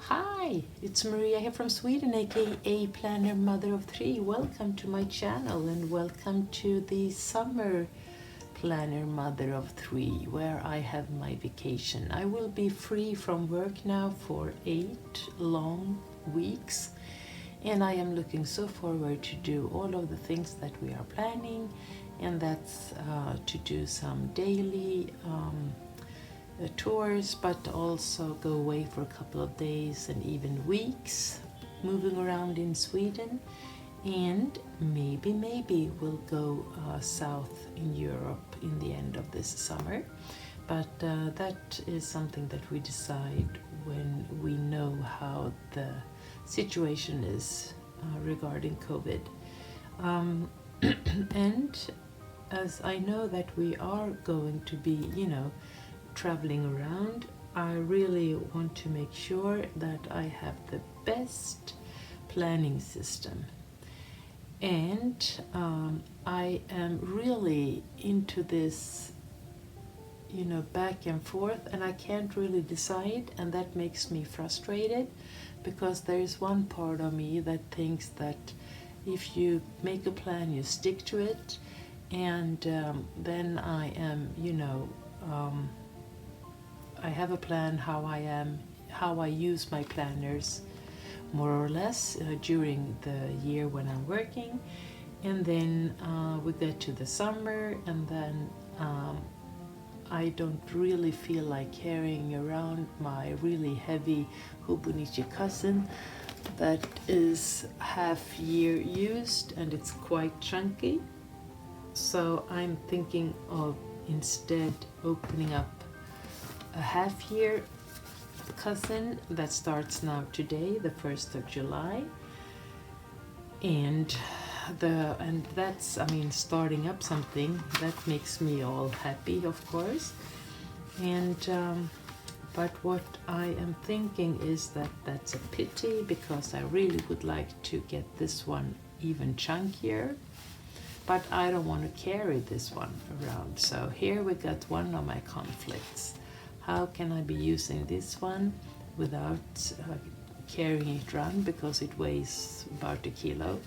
Hi, it's Maria here from Sweden, aka Planner Mother of Three. Welcome to my channel and welcome to the summer Planner Mother of Three, where I have my vacation. I will be free from work now for 8 long weeks, and I am looking so forward to do all of the things that we are planning, and that's to do some daily tours, but also go away for a couple of days and even weeks, moving around in Sweden, and maybe we'll go south in Europe in the end of this summer. But that is something that we decide when we know how the situation is regarding COVID. And as I know that we are going to be, traveling around, I really want to make sure that I have the best planning system. And I am really into this, back and forth, and I can't really decide, and that makes me frustrated because there is one part of me that thinks that if you make a plan, you stick to it, and then I am, I have a plan how I use my planners more or less during the year when I'm working, and then we get to the summer, and then I don't really feel like carrying around my really heavy Hobonichi cousin that is half year used and it's quite chunky. So I'm thinking of instead opening up a half-year cousin that starts now today, the 1st of July, and that's, starting up something that makes me all happy, of course. And but what I am thinking is that that's a pity, because I really would like to get this one even chunkier, but I don't want to carry this one around. So here we got one of my conflicts. How can I be using this one without carrying it around, because it weighs about 1 kilo,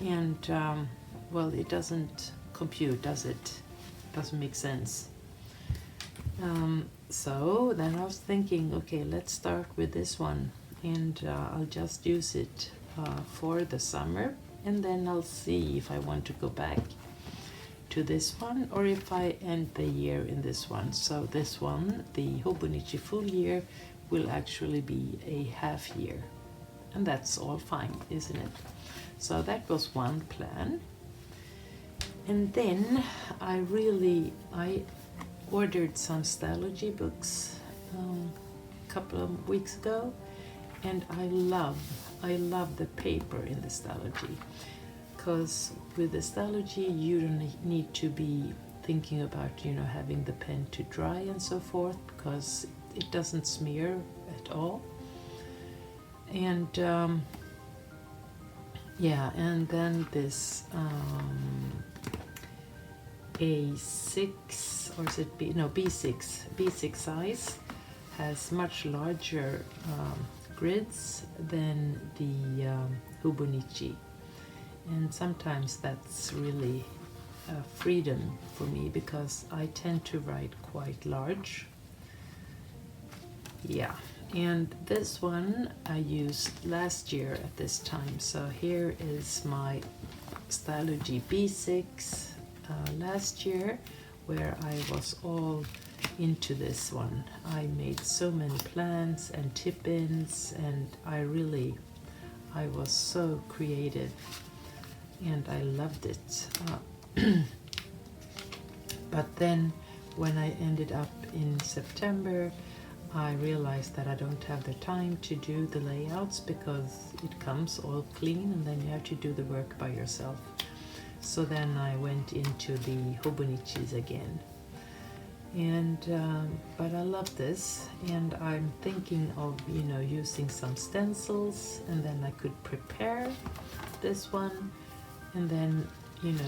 and well, it doesn't compute, does it? Doesn't make sense. So then I was thinking, okay, let's start with this one, and I'll just use it for the summer, and then I'll see if I want to go back to this one or if I end the year in this one. So this one, the Hobonichi full year, will actually be a half year, and that's all fine, isn't it? So that was one plan. And then I ordered some Stalogy books a couple of weeks ago, and I love the paper in the Stalogy, because with the Stalogy you don't need to be thinking about having the pen to dry and so forth, because it doesn't smear at all. And and then this A6, or is it B6 size has much larger grids than the Hobonichi, and sometimes that's really a freedom for me, because I tend to write quite large. Yeah, and this one I used last year at this time. So here is my Stalogy B6 last year, where I was all into this one. I made so many plans and tip-ins, and I was so creative, and I loved it. But then when I ended up in September, I realized that I don't have the time to do the layouts, because it comes all clean and then you have to do the work by yourself. So then I went into the Hobonichis again. And but I love this, and I'm thinking of using some stencils, and then I could prepare this one, and then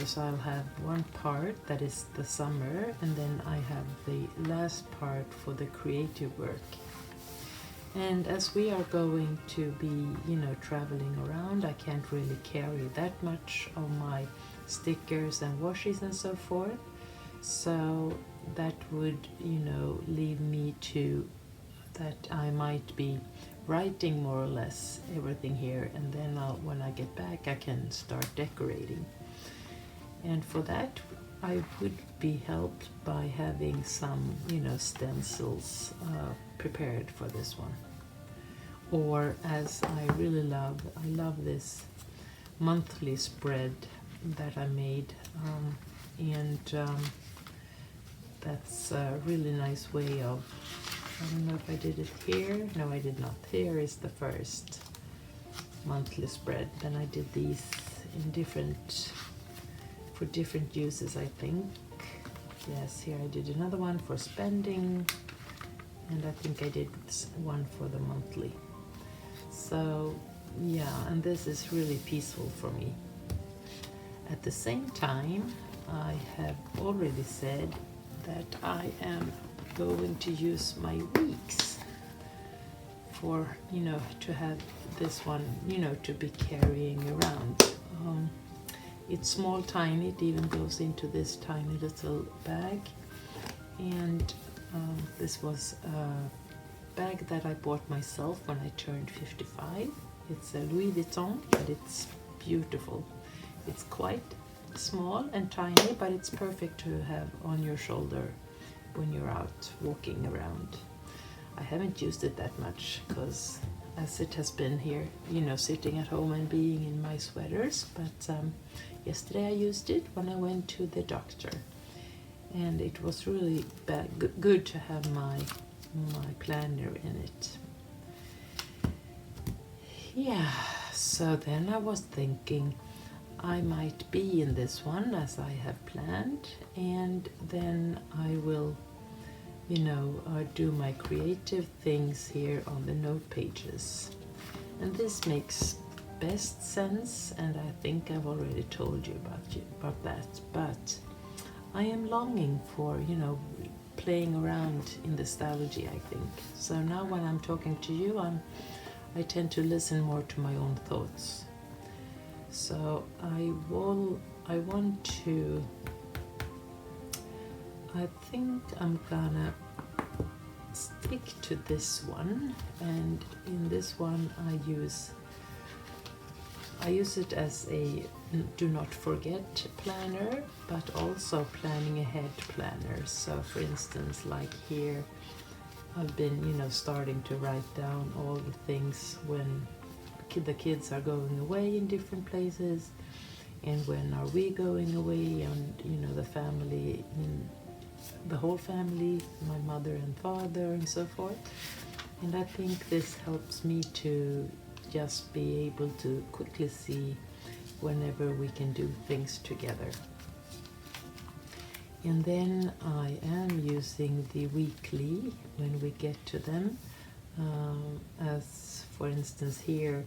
so I'll have one part that is the summer, and then I have the last part for the creative work. And as we are going to be, traveling around, I can't really carry that much of my stickers and washes and so forth. So that would, lead me to that I might be writing more or less everything here, and then when I get back, I can start decorating. And for that, I would be helped by having some, stencils prepared for this one. Or as I love this monthly spread that I made, and that's a really nice way of, I don't know if I did it here, no I did not. Here is the first monthly spread, then I did these in for different uses, I think. Yes, here I did another one for spending, and I think I did one for the monthly. So yeah, and this is really peaceful for me. At the same time, I have already said that I am going to use my weeks for, to have this one, to be carrying around. It's small, tiny, it even goes into this tiny little bag. And this was a bag that I bought myself when I turned 55. It's a Louis Vuitton, but it's beautiful. It's quite small and tiny, but it's perfect to have on your shoulder when you're out walking around. I haven't used it that much because as it has been here, sitting at home and being in my sweaters, but yesterday I used it when I went to the doctor, and it was really good to have my planner in it. Yeah, so then I was thinking I might be in this one as I have planned, and then I will, do my creative things here on the note pages. And this makes best sense, and I think I've already told you about that, but I am longing for, playing around in the stylogy, I think. So now when I'm talking to you, I tend to listen more to my own thoughts. So I think I'm gonna stick to this one, and in this one I use it as a do not forget planner, but also planning ahead planner. So for instance, like here, I've been, starting to write down all the things when the kids are going away in different places, and when are we going away, and the family, the whole family, my mother and father and so forth. And I think this helps me to just be able to quickly see whenever we can do things together. And then I am using the weekly when we get to them, as for instance here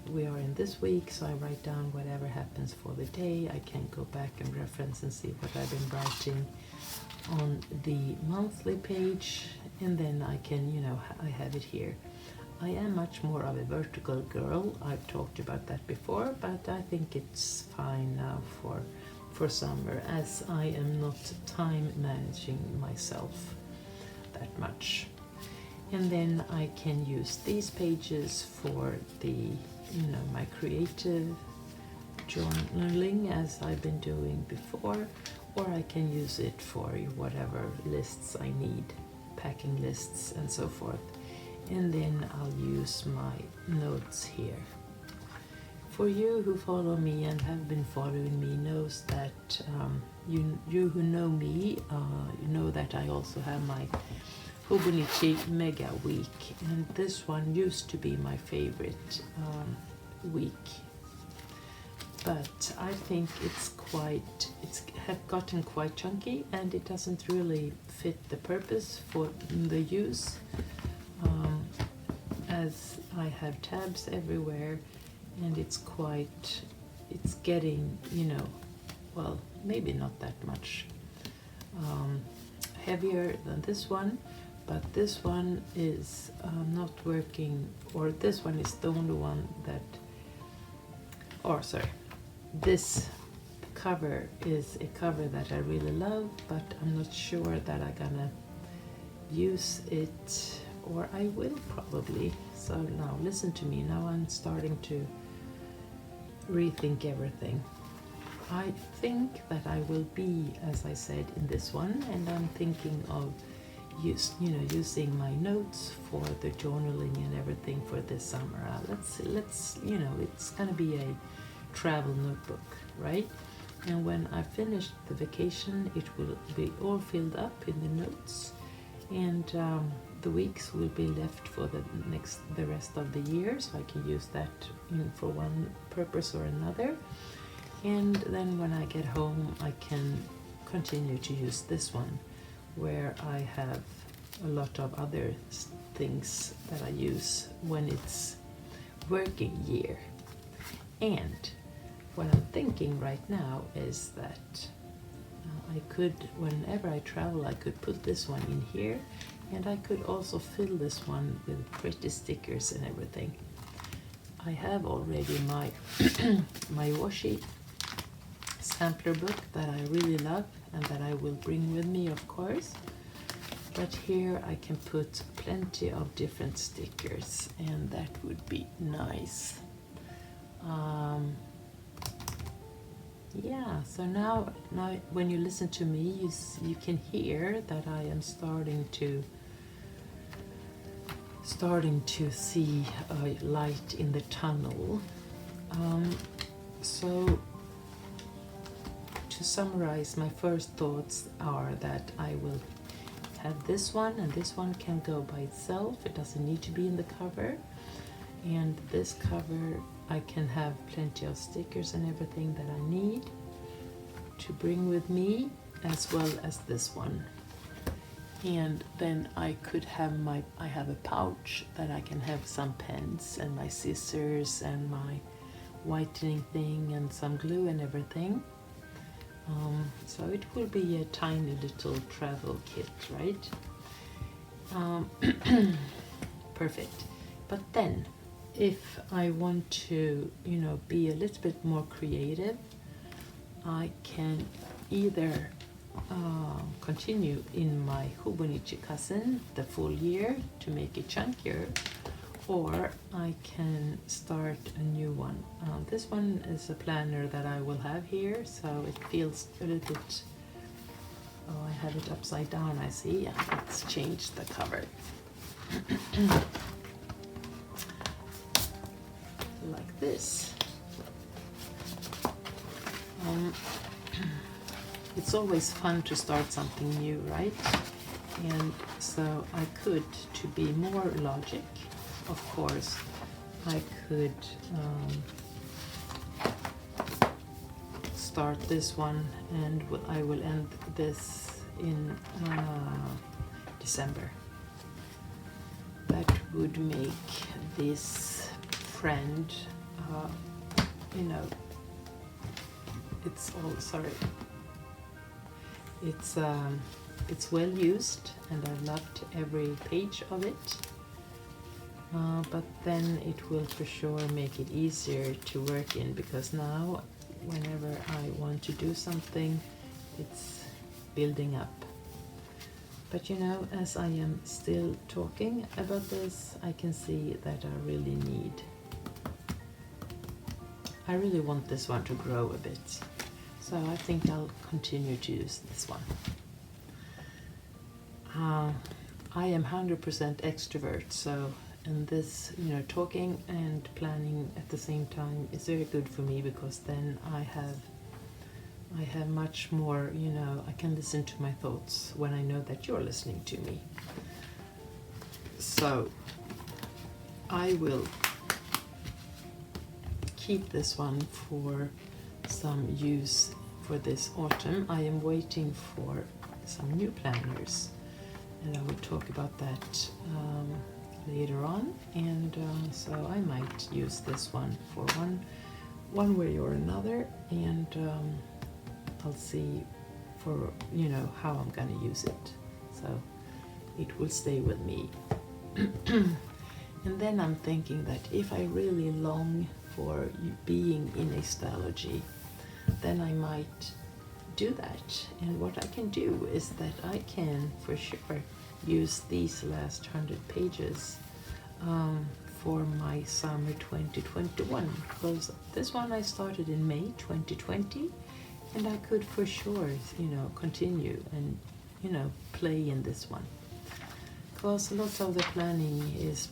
we are in this week, so I write down whatever happens for the day. I can go back and reference and see what I've been writing on the monthly page, and then I can, I have it here. I am much more of a vertical girl. I've talked about that before, but I think it's fine now for summer, as I am not time managing myself that much. And then I can use these pages for the, my creative journaling, as I've been doing before, or I can use it for whatever lists I need, packing lists and so forth. And then I'll use my notes here. For you who follow me and have been following me knows that you who know me, you know that I also have my Hobonichi Mega Week, and this one used to be my favorite week, but I think it's have gotten quite chunky, and it doesn't really fit the purpose for the use, as I have tabs everywhere, and it's getting, well, maybe not that much heavier than this one, but this one is not working, or this one is the only one that, or sorry, this cover is a cover that I really love, but I'm not sure that I'm gonna use it, or I will probably. So now listen to me, now I'm starting to rethink everything. I think that I will be, as I said, in this one, and I'm thinking of using my notes for the journaling and everything for this summer. Let's it's gonna be a travel notebook, right? And when I finish the vacation, it will be all filled up in the notes, and the weeks will be left for the rest of the year, so I can use that for one purpose or another. And then when I get home, I can continue to use this one, where I have a lot of other things that I use when it's working year. And what I'm thinking right now is that I could, whenever I travel, I could put this one in here, and I could also fill this one with pretty stickers and everything. I have already my my washi sampler book that I really love and that I will bring with me, of course. But here I can put plenty of different stickers, and that would be nice. Yeah, so now when you listen to me, you can hear that I am starting to see a light in the tunnel. So to summarize, my first thoughts are that I will have this one, and this one can go by itself. It doesn't need to be in the cover. And this cover, I can have plenty of stickers and everything that I need to bring with me, as well as this one. And then I could have I have a pouch that I can have some pens and my scissors and my whitening thing and some glue and everything. So it will be a tiny little travel kit, right? Perfect. But then, if I want to, be a little bit more creative, I can either continue in my Hobonichi cousin the full year to make it chunkier, or I can start a new one. This one is a planner that I will have here, so it feels a little bit, oh, I have it upside down, I see. Let's change the cover. Like this. It's always fun to start something new, right? And so I could, to be more logic, of course, I could start this one, and I will end this in December. That would make this friend, it's all, sorry, it's well used, and I loved every page of it. But then it will for sure make it easier to work in, because now whenever I want to do something, it's building up. But as I am still talking about this, I can see that I really want this one to grow a bit. So I think I'll continue to use this one. I am 100% extrovert, so, and this, talking and planning at the same time is very good for me, because then I have much more, I can listen to my thoughts when I know that you're listening to me. So I will keep this one for some use for this autumn. I am waiting for some new planners, and I will talk about that later on. And so I might use this one for one way or another, and I'll see for how I'm gonna use it. So it will stay with me. And then I'm thinking that if I really long for being in astrology, then I might do that. And what I can do is that I can for sure use these last 100 pages for my summer 2021, because this one I started in May 2020, and I could for sure, continue and, play in this one. Because lots of the planning is,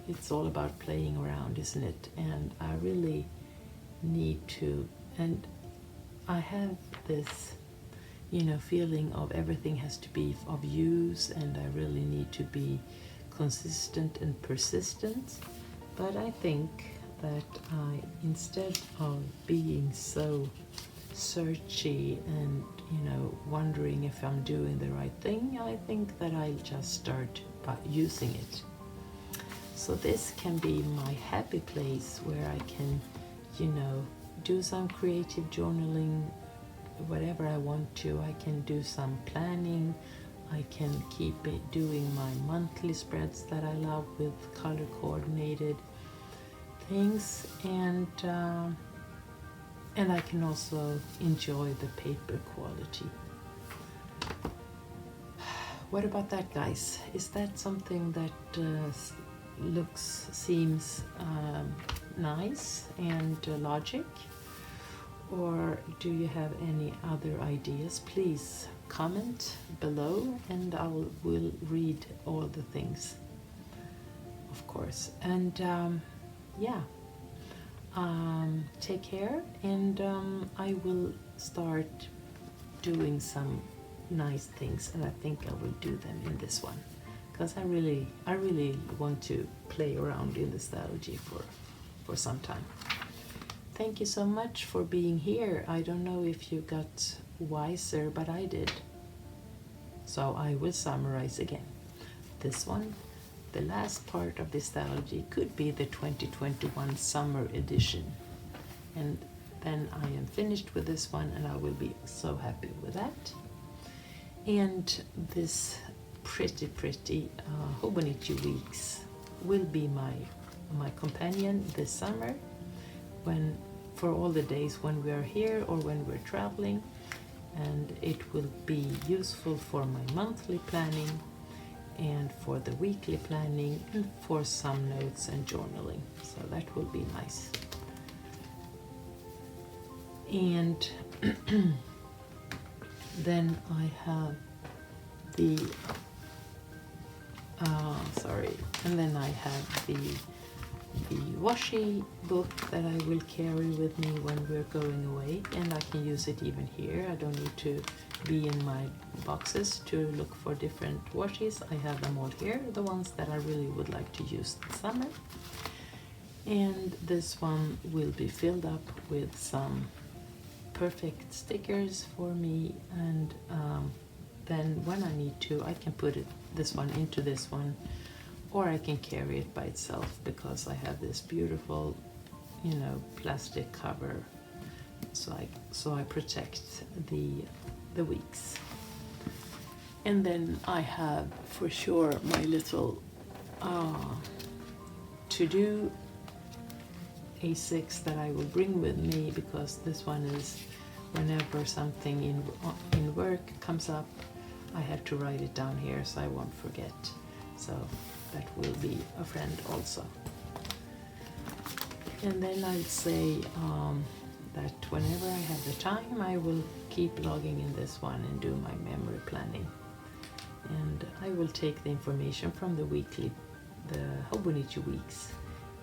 it's all about playing around, isn't it? And I really need to, and I have this, feeling of everything has to be of use, and I really need to be consistent and persistent. But I think that instead of being so searchy and wondering if I'm doing the right thing, I think that I'll just start by using it. So this can be my happy place where I can do some creative journaling, whatever I want to. I can do some planning. I can keep doing my monthly spreads that I love with color coordinated things, and I can also enjoy the paper quality. What about that, guys? Is that something that seems nice and logic? Or do you have any other ideas? Please comment below, and I will read all the things, of course. And take care, and I will start doing some nice things, and I think I will do them in this one, because I really want to play around in the astrology for some time. Thank you so much for being here. I don't know if you got wiser, but I did. So I will summarize again. This one, the last part of the astrology, could be the 2021 summer edition. And then I am finished with this one, and I will be so happy with that. And this pretty Hobonichi weeks will be my companion this summer, for all the days when we are here or when we're traveling, and it will be useful for my monthly planning and for the weekly planning and for some notes and journaling. So that will be nice. And then I have the washi book that I will carry with me when we're going away, and I can use it even here. I don't need to be in my boxes to look for different washes. I have them all here, the ones that I really would like to use this summer. And this one will be filled up with some perfect stickers for me, and then when I need to, I can put this one into this one, or I can carry it by itself, because I have this beautiful, plastic cover, so I protect the weeks. And then I have for sure my little to-do A6 that I will bring with me, because this one is whenever something in work comes up, I have to write it down here so I won't forget. So that will be a friend also. And then I'd say that whenever I have the time, I will keep logging in this one and do my memory planning. And I will take the information from the Hobonichi weeks,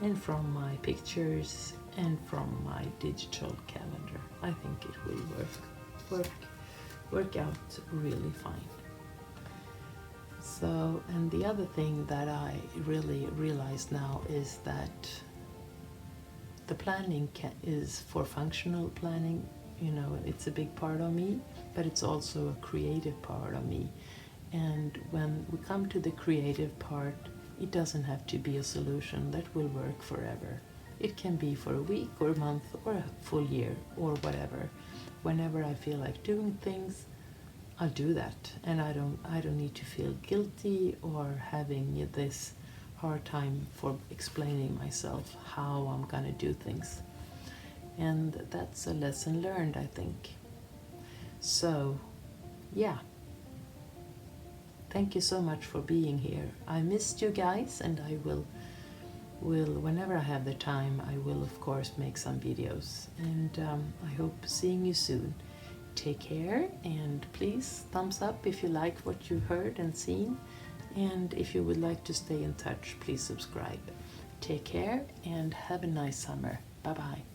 and from my pictures, and from my digital calendar. I think it will work out really fine. So, and the other thing that I really realize now is that the planning is for functional planning. It's a big part of me, but it's also a creative part of me. And when we come to the creative part, it doesn't have to be a solution that will work forever. It can be for a week or a month or a full year or whatever. Whenever I feel like doing things, I'll do that, and I don't need to feel guilty or having this hard time for explaining myself how I'm gonna do things. And that's a lesson learned, I think. So, yeah. Thank you so much for being here. I missed you guys, and I will whenever I have the time, I will of course make some videos. And I hope seeing you soon. Take care, and please thumbs up if you like what you heard and seen. And if you would like to stay in touch, please subscribe. Take care and have a nice summer. Bye bye.